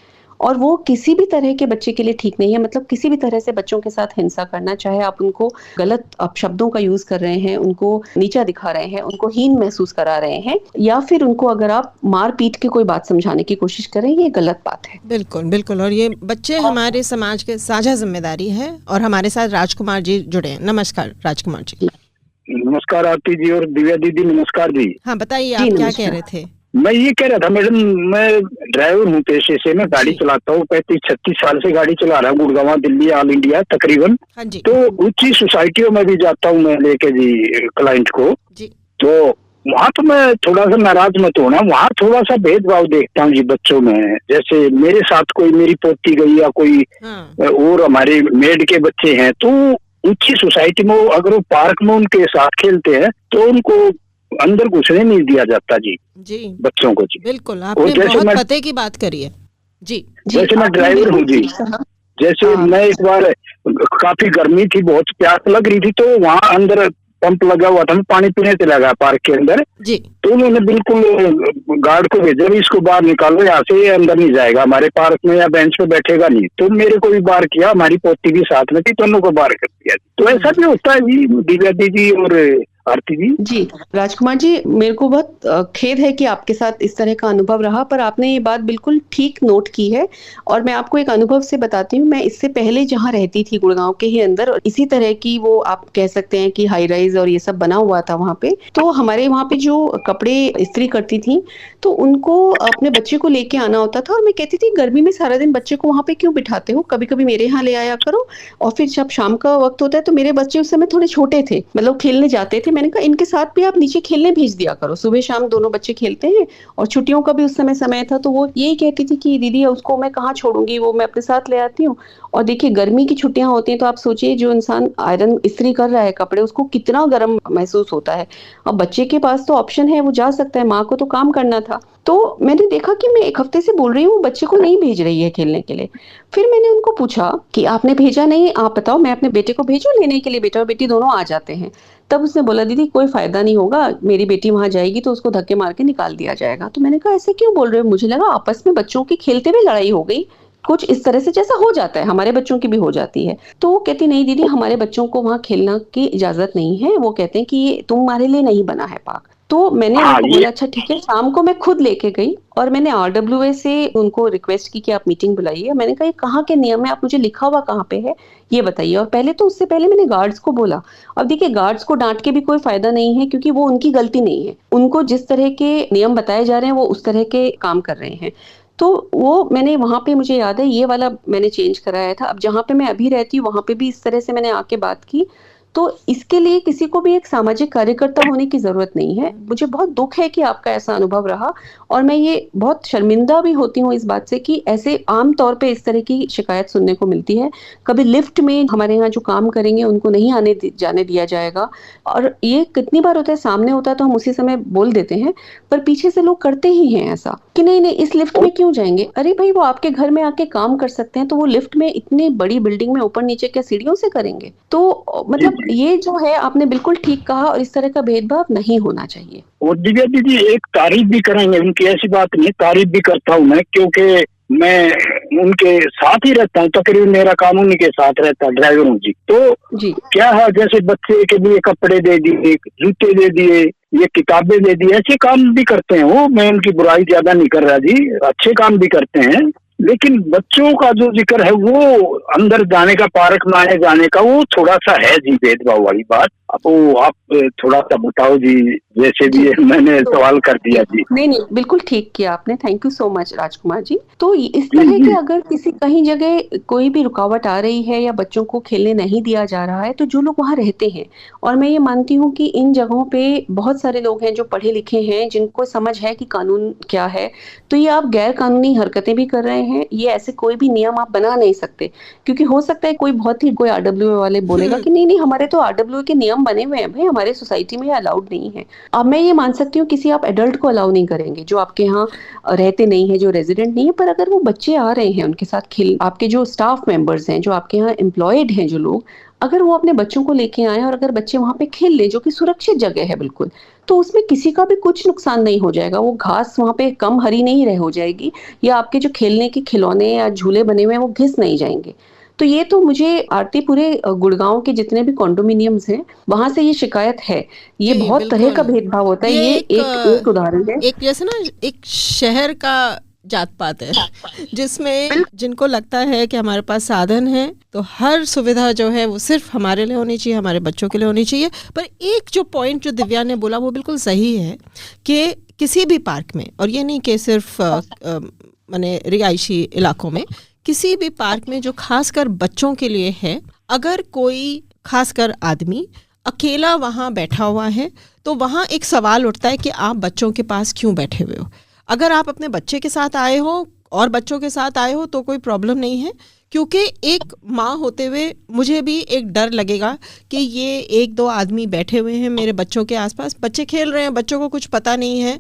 और वो किसी भी तरह के बच्चे के लिए ठीक नहीं है। मतलब किसी भी तरह से बच्चों के साथ हिंसा करना, चाहे आप उनको गलत शब्दों का यूज कर रहे हैं, उनको नीचा दिखा रहे हैं, उनको हीन महसूस करा रहे हैं, या फिर उनको अगर आप मार पीट के कोई बात समझाने की कोशिश करें, ये गलत बात है।
बिल्कुल बिल्कुल। और ये बच्चे हमारे समाज के साझा जिम्मेदारी है। और हमारे साथ राजकुमार जी जुड़े हैं। नमस्कार राजकुमार जी।
नमस्कार आरती जी और दिव्या दीदी, नमस्कार जी।
हाँ बताइए, आप क्या कह रहे थे?
मैं ये कह रहा था मैडम, मैं ड्राइवर हूँ पेशे से, मैं गाड़ी चलाता हूँ, 35-36 साल से गाड़ी चला रहा हूँ, गुड़गांव दिल्ली ऑल इंडिया तकरीबन।
हाँ जी।
तो ऊंची सोसाइटियों में भी जाता हूँ मैं लेके जी क्लाइंट को
जी।
तो वहाँ तो मैं थोड़ा सा नाराज मत होना, वहाँ थोड़ा सा भेदभाव देखता हूँ जी बच्चों में। जैसे मेरे साथ कोई मेरी पोती गई या कोई और हमारे मेड के बच्चे हैं, तो ऊंची सोसाइटी में अगर वो पार्क में उनके साथ खेलते हैं तो उनको अंदर घुसने नहीं दिया जाता जी बच्चों को जी।
बिल्कुल, आपने बहुत पते की बात करी है जी।
जैसे मैं ड्राइवर हूँ जी, जैसे मैं एक बार काफी गर्मी थी, बहुत प्यास लग रही थी, तो वहाँ अंदर पंप लगा हुआ था, मैं पानी पीने चला गया पार्क के अंदर जी। तो उन्होंने बिल्कुल गार्ड को भेजा, इसको बाहर निकालो, यहाँ से ये अंदर नहीं जाएगा, हमारे पार्क में या बेंच पे बैठेगा नहीं। तो मेरे को भी बाहर किया, हमारी पोती भी साथ में थी, दोनों को बाहर कर दिया। तो ऐसा भी होता है जी दिव्या दीदी और आरती जी।
जी राजकुमार जी, मेरे को बहुत खेद है कि आपके साथ इस तरह का अनुभव रहा, पर आपने ये बात बिल्कुल ठीक नोट की है। और मैं आपको एक अनुभव से बताती हूँ। मैं इससे पहले जहाँ रहती थी गुड़गांव के ही अंदर, और इसी तरह की वो आप कह सकते हैं कि हाई राइज और ये सब बना हुआ था वहाँ पे। तो हमारे वहाँ पे जो कपड़े इस्त्री करती थी, तो उनको अपने बच्चे को लेके आना होता था, और मैं कहती थी गर्मी में सारा दिन बच्चे को वहाँ पे क्यों बिठाते हो, कभी कभी मेरे यहाँ ले आया करो। और फिर जब शाम का वक्त होता है, तो मेरे बच्चे उस समय थोड़े छोटे थे, मतलब खेलने जाते थे, मैंने कहा इनके साथ भी आप नीचे खेलने भेज दिया करो, सुबह शाम दोनों बच्चे खेलते हैं। और छुट्टियों का भी उस समय था, तो वो यही कहती थी कि दीदी उसको मैं कहाँ छोड़ूंगी, वो मैं अपने साथ ले आती हूँ। और देखिए गर्मी की छुट्टियां होती हैं, तो आप सोचिए जो इंसान आयरन इस्त्री कर रहा है कपड़े, उसको कितना गर्म महसूस होता है। अब बच्चे के पास तो ऑप्शन है, वो जा सकता है, माँ को तो काम करना था। तो मैंने देखा कि मैं एक हफ्ते से बोल रही हूँ, बच्चे को नहीं भेज रही है खेलने के लिए। फिर मैंने उनको पूछा कि आपने भेजा नहीं, आप बताओ, मैं अपने बेटे को भेजूं लेने के लिए, बेटा और बेटी दोनों आ जाते हैं। तब उसने बोला दीदी कोई फायदा नहीं होगा, मेरी बेटी वहां जाएगी तो उसको धक्के मार के निकाल दिया जाएगा। तो मैंने कहा ऐसे क्यों बोल रहे हो? मुझे लगा आपस में बच्चों की खेलते हुए लड़ाई हो गई, कुछ इस तरह से जैसा हो जाता है, हमारे बच्चों की भी हो जाती है। तो वो कहती नहीं दीदी, हमारे बच्चों को वहां खेलना की इजाजत नहीं है, वो कहते हैं कि ये तुम्हारे लिए नहीं बना है पार्क। तो मैंने उनको बोला अच्छा ठीक है। शाम को मैं खुद लेके गई और मैंने RWA से उनको रिक्वेस्ट की कि आप मीटिंग बुलाइए। मैंने कहा ये कहाँ के नियम है, आप मुझे लिखा हुआ कहाँ पे है ये बताइए। और पहले तो उससे पहले मैंने गार्ड्स को बोला। अब देखिए गार्ड्स को डांट के भी कोई फायदा नहीं है, क्योंकि वो उनकी गलती नहीं है, उनको जिस तरह के नियम बताए जा रहे हैं वो उस तरह के काम कर रहे हैं। तो वो मैंने वहां पे, मुझे याद है ये वाला मैंने चेंज कराया था। अब जहाँ पे मैं अभी रहती हूँ वहां पे भी इस तरह से मैंने आके बात की। तो इसके लिए किसी को भी एक सामाजिक कार्यकर्ता होने की जरूरत नहीं है। मुझे बहुत दुख है कि आपका ऐसा अनुभव रहा, और मैं ये बहुत शर्मिंदा भी होती हूँ इस बात से कि ऐसे आम तौर पे इस तरह की शिकायत सुनने को मिलती है। कभी लिफ्ट में हमारे यहाँ जो काम करेंगे उनको नहीं जाने दिया जाएगा, और ये कितनी बार होता है, सामने होता है तो हम उसी समय बोल देते हैं, पर पीछे से लोग करते ही हैं ऐसा कि नहीं नहीं इस लिफ्ट में क्यों जाएंगे। अरे भाई वो आपके घर में आके काम कर सकते हैं, तो वो लिफ्ट में इतनी बड़ी बिल्डिंग में ऊपर नीचे क्या सीढ़ियों से करेंगे? तो मतलब ये जो है आपने बिल्कुल ठीक कहा, और इस तरह का भेदभाव नहीं होना चाहिए।
और दिव्या दीदी एक तारीफ भी करेंगे उनकी, ऐसी बात नहीं, तारीफ भी करता हूँ मैं, क्योंकि मैं उनके साथ ही रहता हूँ, तकरीबन मेरा काम उन्हीं के साथ रहता है, ड्राइवर हूँ जी। तो जी क्या है, जैसे बच्चे के लिए कपड़े दे दिए, जूते दे दिए, ये किताबें दे दी, ऐसे काम भी करते हैं वो। मैं उनकी बुराई ज्यादा नहीं कर रहा जी, अच्छे काम भी करते हैं। लेकिन बच्चों का जो जिक्र है वो अंदर जाने का, पार्क में आने जाने का, वो थोड़ा सा है जी भेदभाव वाली बात। अब वो आप थोड़ा सा बताओ जी, जैसे भी मैंने सवाल कर दिया जी।
नहीं बिल्कुल ठीक किया आपने, thank you so much Rajkumar ji. तो इस तरह के अगर किसी कहीं जगह कोई भी रुकावट आ रही है या बच्चों को खेलने नहीं दिया जा रहा है, तो जो लोग वहाँ रहते हैं, और मैं ये मानती हूँ कि इन जगहों पे बहुत सारे लोग हैं जो पढ़े लिखे हैं, जिनको समझ है कि कानून क्या है, तो ये आप गैर कानूनी हरकतें भी कर रहे हैं। ये ऐसे कोई भी नियम आप बना नहीं सकते, क्योंकि हो सकता है कोई RWA वाले बोलेगा कि नहीं हमारे तो RWA के नियम बने हुए हैं भाई, हमारे सोसाइटी में अलाउड नहीं है। अब मैं ये मान सकती हूँ किसी आप एडल्ट को अलाउ नहीं करेंगे जो आपके यहाँ रहते नहीं है, जो रेजिडेंट नहीं है, पर अगर वो बच्चे आ रहे हैं उनके साथ खेल, आपके जो स्टाफ मेंबर्स हैं, जो आपके यहाँ एम्प्लॉयड हैं जो लोग, अगर वो अपने बच्चों को लेके आए और अगर बच्चे वहां पे खेल ले, जो कि सुरक्षित जगह है बिल्कुल, तो उसमें किसी का भी कुछ नुकसान नहीं हो जाएगा। वो घास वहाँ पे कम हरी नहीं रह हो जाएगी, या आपके जो खेलने के खिलौने या झूले बने हुए हैं वो घिस नहीं जाएंगे। तो ये तो मुझे आरती पूरे गुड़गांव के जितने भी कॉन्डोमिनियम्स हैं वहां से ये शिकायत है। ये
जी,
बहुत तरह का
बिल्कुल।
भेदभाव होता है।
ये
ये
एक
एक उदाहरण है।
एक जैसे ना एक शहर का जात पात है, जिसमें जिनको लगता है कि हमारे पास साधन है तो हर सुविधा जो है वो सिर्फ हमारे लिए होनी चाहिए, हमारे बच्चों के लिए होनी चाहिए। पर एक जो पॉइंट जो दिव्या ने बोला वो बिल्कुल सही है कि किसी भी पार्क में, और ये नहीं कि सिर्फ माने रिहायशी इलाकों में, किसी भी पार्क में जो खासकर बच्चों के लिए है, अगर कोई खासकर आदमी अकेला वहाँ बैठा हुआ है तो वहाँ एक सवाल उठता है कि आप बच्चों के पास क्यों बैठे हुए हो। अगर आप अपने बच्चे के साथ आए हो और बच्चों के साथ आए हो तो कोई प्रॉब्लम नहीं है, क्योंकि एक माँ होते हुए मुझे भी एक डर लगेगा कि ये एक दो आदमी बैठे हुए हैं मेरे बच्चों के आसपास, बच्चे खेल रहे हैं, बच्चों को कुछ पता नहीं है,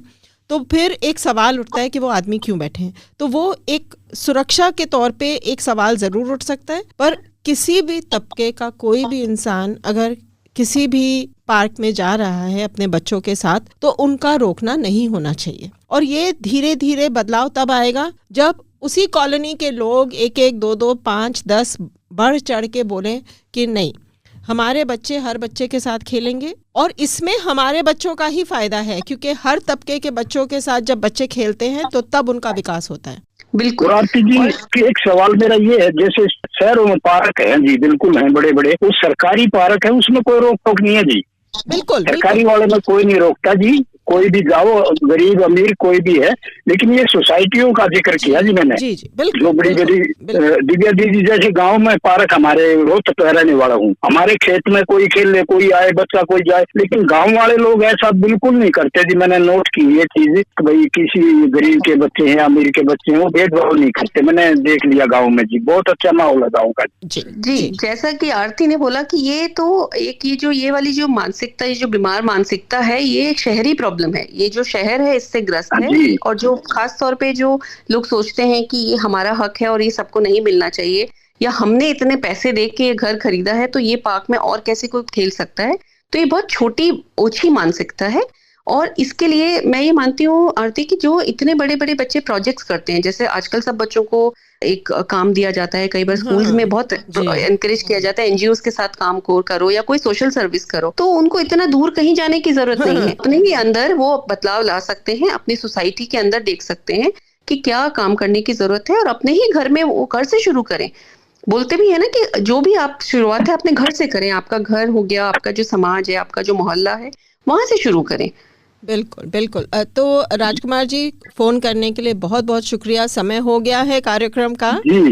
तो फिर एक सवाल उठता है कि वो आदमी क्यों बैठे हैं। तो वो एक सुरक्षा के तौर पे एक सवाल ज़रूर उठ सकता है। पर किसी भी तबके का कोई भी इंसान अगर किसी भी पार्क में जा रहा है अपने बच्चों के साथ तो उनका रोकना नहीं होना चाहिए। और ये धीरे धीरे बदलाव तब आएगा जब उसी कॉलोनी के लोग एक एक दो दो 5 10 बढ़ चढ़ के बोलें कि नहीं, हमारे बच्चे हर बच्चे के साथ खेलेंगे। और इसमें हमारे बच्चों का ही फायदा है, क्योंकि हर तबके के बच्चों के साथ जब बच्चे खेलते हैं तो तब उनका विकास होता है।
बिल्कुल।
आरती जी, एक सवाल मेरा ये है, जैसे शहरों में पार्क है जी, बिल्कुल हैं बड़े बड़े, वो सरकारी पार्क है, उसमें कोई रोक टोक नहीं है जी।
बिल्कुल
सरकारी वाले में कोई नहीं रोकता जी, कोई भी जाओ, गरीब अमीर कोई भी है। लेकिन ये सोसाइटियों का जिक्र किया जी मैंने,
जी जी बिल्कुल,
जो बड़ी बड़ी दिव्या दीदी जैसे गांव में पार्क, हमारे रोहतक रहने वाला हूँ, हमारे खेत में कोई खेल ले, कोई आए बच्चा कोई जाए, लेकिन गांव वाले लोग ऐसा बिल्कुल नहीं करते जी। मैंने नोट की ये चीज, भाई किसी गरीब के बच्चे हैं अमीर के बच्चे हैं, वो भेदभाव नहीं करते। मैंने देख लिया गाँव में जी, बहुत अच्छा माहौल है गाँव का
जी। जैसा कि आरती ने बोला कि ये तो एक ये वाली जो मानसिकता, ये जो बीमार मानसिकता है, ये एक शहरी प्रॉब्लम है। ये जो शहर है इससे ग्रस्त है। और जो खास तौर पे जो लोग सोचते हैं कि ये हमारा हक है और ये सबको नहीं मिलना चाहिए, या हमने इतने पैसे दे के घर खरीदा है तो ये पार्क में और कैसे कोई खेल सकता है, तो ये बहुत छोटी ओछी मानसिकता है। और इसके लिए मैं ये मानती हूँ आरती कि जो इतने बड़े बड़े बच्चे प्रोजेक्ट्स करते हैं, जैसे आजकल सब बच्चों को एक काम दिया जाता है, कई बार स्कूल्स में बहुत एनकरेज किया जाता है एनजीओ के साथ काम करो या कोई सोशल सर्विस करो, तो उनको इतना दूर कहीं जाने की जरूरत नहीं है। अपने ही अंदर वो बदलाव ला सकते हैं, अपनी सोसाइटी के अंदर देख सकते हैं कि क्या काम करने की जरूरत है, और अपने ही घर में वो घर से शुरू करें। बोलते भी है ना कि जो भी आप शुरुआत है अपने घर से करें। आपका घर हो गया, आपका जो समाज है, आपका जो मोहल्ला है, वहां से शुरू करें।
बिल्कुल बिल्कुल। तो राजकुमार जी, फोन करने के लिए बहुत बहुत शुक्रिया। समय हो गया है कार्यक्रम का,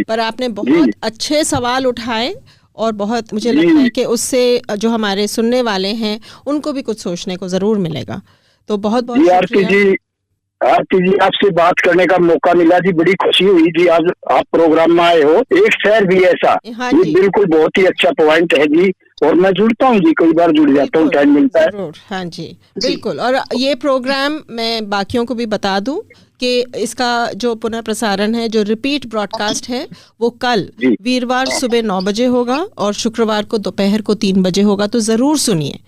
पर आपने बहुत अच्छे सवाल उठाए और बहुत मुझे लगता है कि उससे जो हमारे सुनने वाले हैं उनको भी कुछ सोचने को जरूर मिलेगा। तो बहुत बहुत शुक्रिया।
आरती जी, आपसे बात करने का मौका मिला जी, बड़ी खुशी हुई जी। आज आप प्रोग्राम में आए हो, एक शहर भी ऐसा, ये बिल्कुल बहुत ही अच्छा पॉइंट है जी। और मैं जुड़ता हूँ जी, कई बार जुड़ जाता हूँ, टाइम मिलता है।
जरूर, हाँ जी बिल्कुल। और ये प्रोग्राम मैं बाकियों को भी बता दूं कि इसका जो पुनः प्रसारण है, जो रिपीट ब्रॉडकास्ट है, वो कल वीरवार सुबह 9 बजे होगा और शुक्रवार को दोपहर को 3 बजे होगा। तो जरूर सुनिए।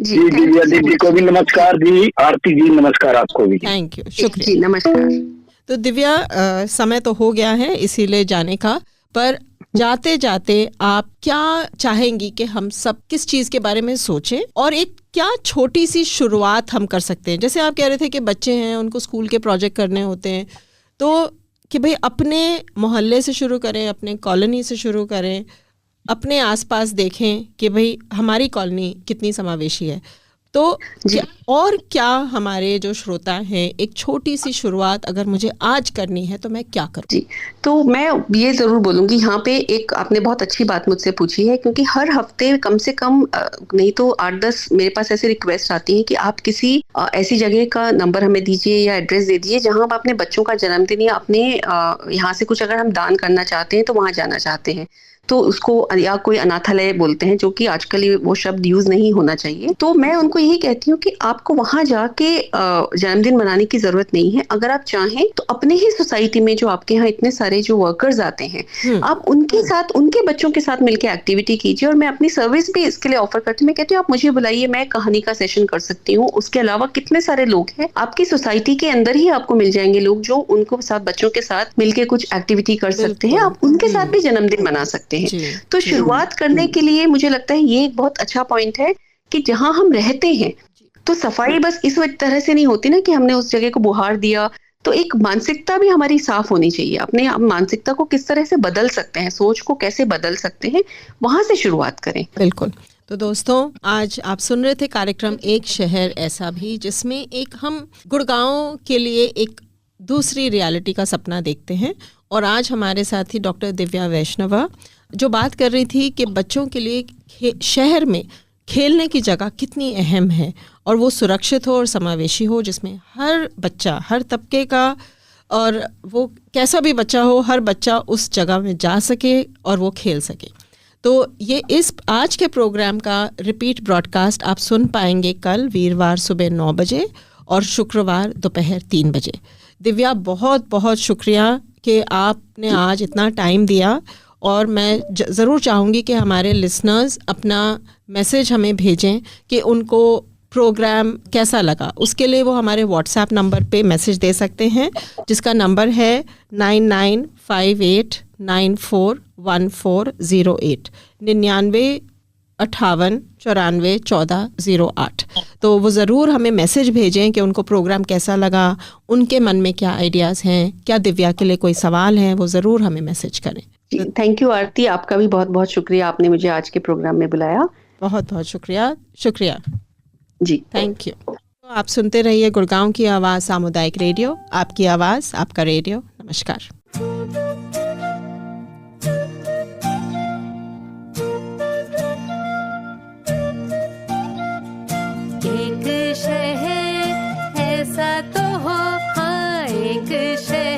जी दिव्या दीदी को भी नमस्कार जी, आरती जी नमस्कार आपको भी।
थैंक यू, शुक्रिया,
नमस्कार।
तो दिव्या, समय तो हो गया है इसीलिए जाने का, पर जाते जाते आप क्या चाहेंगी कि हम सब किस चीज के बारे में सोचें और एक क्या छोटी सी शुरुआत हम कर सकते हैं? जैसे आप कह रहे थे कि बच्चे हैं, उनको स्कूल के प्रोजेक्ट करने होते हैं, तो कि भाई अपने मोहल्ले से शुरू करें, अपने कॉलोनी से शुरू करें, अपने आसपास देखें कि भाई हमारी कॉलोनी कितनी समावेशी है। तो क्या हमारे जो श्रोता हैं, एक छोटी सी शुरुआत अगर मुझे आज करनी है तो मैं क्या करूं?
जी, तो मैं ये जरूर बोलूंगी यहाँ पे, एक आपने बहुत अच्छी बात मुझसे पूछी है, क्योंकि हर हफ्ते कम से कम नहीं तो 8-10 मेरे पास ऐसी रिक्वेस्ट आती है कि आप किसी ऐसी जगह का नंबर हमें दीजिए या एड्रेस दे दीजिए जहाँ आप अपने बच्चों का जन्मदिन या अपने यहाँ से कुछ अगर हम दान करना चाहते हैं तो वहाँ जाना चाहते हैं। तो उसको या कोई अनाथालय बोलते हैं, जो कि आजकल वो शब्द यूज नहीं होना चाहिए। तो मैं उनको यही कहती हूँ कि आपको वहां जाके जन्मदिन मनाने की जरूरत नहीं है। अगर आप चाहें तो अपने ही सोसाइटी में जो आपके यहाँ इतने सारे जो वर्कर्स आते हैं, आप उनके साथ, उनके बच्चों के साथ मिलकर एक्टिविटी कीजिए। और मैं अपनी सर्विस भी इसके लिए ऑफर करती हूँ। मैं कहती हूँ आप मुझे बुलाइए, मैं कहानी का सेशन कर सकती हूँ। उसके अलावा कितने सारे लोग हैं आपकी सोसाइटी के अंदर ही, आपको मिल जाएंगे लोग जो उनको साथ, बच्चों के साथ मिलकर कुछ एक्टिविटी कर सकते हैं। आप उनके साथ भी जन्मदिन मना सकते हैं। तो शुरुआत करने के लिए मुझे लगता है ये एक बहुत अच्छा पॉइंट है कि जहां हम रहते हैं, तो सफाई बस इस तरह से नहीं होती ना कि हमने उस जगह को बुहार दिया। तो एक मानसिकता भी हमारी साफ होनी चाहिए। अपने आप मानसिकता को किस तरह से बदल सकते हैं, सोच को कैसे बदल सकते हैं, वहां से शुरुआत करें।
बिल्कुल। तो दोस्तों, आज आप सुन रहे थे कार्यक्रम एक शहर ऐसा भी, जिसमें एक हम गुड़गांव के लिए एक दूसरी रियलिटी का सपना देखते हैं। और आज हमारे साथ ही डॉक्टर दिव्या वैष्णवा जो बात कर रही थी कि बच्चों के लिए शहर में खेलने की जगह कितनी अहम है और वो सुरक्षित हो और समावेशी हो, जिसमें हर बच्चा, हर तबके का, और वो कैसा भी बच्चा हो, हर बच्चा उस जगह में जा सके और वो खेल सके। तो ये इस आज के प्रोग्राम का रिपीट ब्रॉडकास्ट आप सुन पाएंगे कल वीरवार सुबह 9 बजे और शुक्रवार दोपहर 3 बजे। दिव्या, बहुत बहुत शुक्रिया कि आपने आज इतना टाइम दिया। और मैं ज़रूर चाहूँगी कि हमारे लिसनर्स अपना मैसेज हमें भेजें कि उनको प्रोग्राम कैसा लगा। उसके लिए वो हमारे व्हाट्सएप नंबर पे मैसेज दे सकते हैं, जिसका नंबर है 9958941408 9958941408। तो वो ज़रूर हमें मैसेज भेजें कि उनको प्रोग्राम कैसा लगा, उनके मन में क्या आइडियाज़ हैं, क्या दिव्या के लिए कोई सवाल हैं, वो ज़रूर हमें मैसेज करें।
थैंक यू आरती, आपका भी बहुत बहुत शुक्रिया, आपने मुझे आज के प्रोग्राम में बुलाया।
बहुत बहुत शुक्रिया। शुक्रिया
जी,
थैंक यू। तो आप सुनते रहिए गुड़गांव की आवाज़ सामुदायिक रेडियो, आपकी आवाज़ आपका रेडियो। नमस्कार।
एक शहर ऐसा तो हो, हाँ एक शहर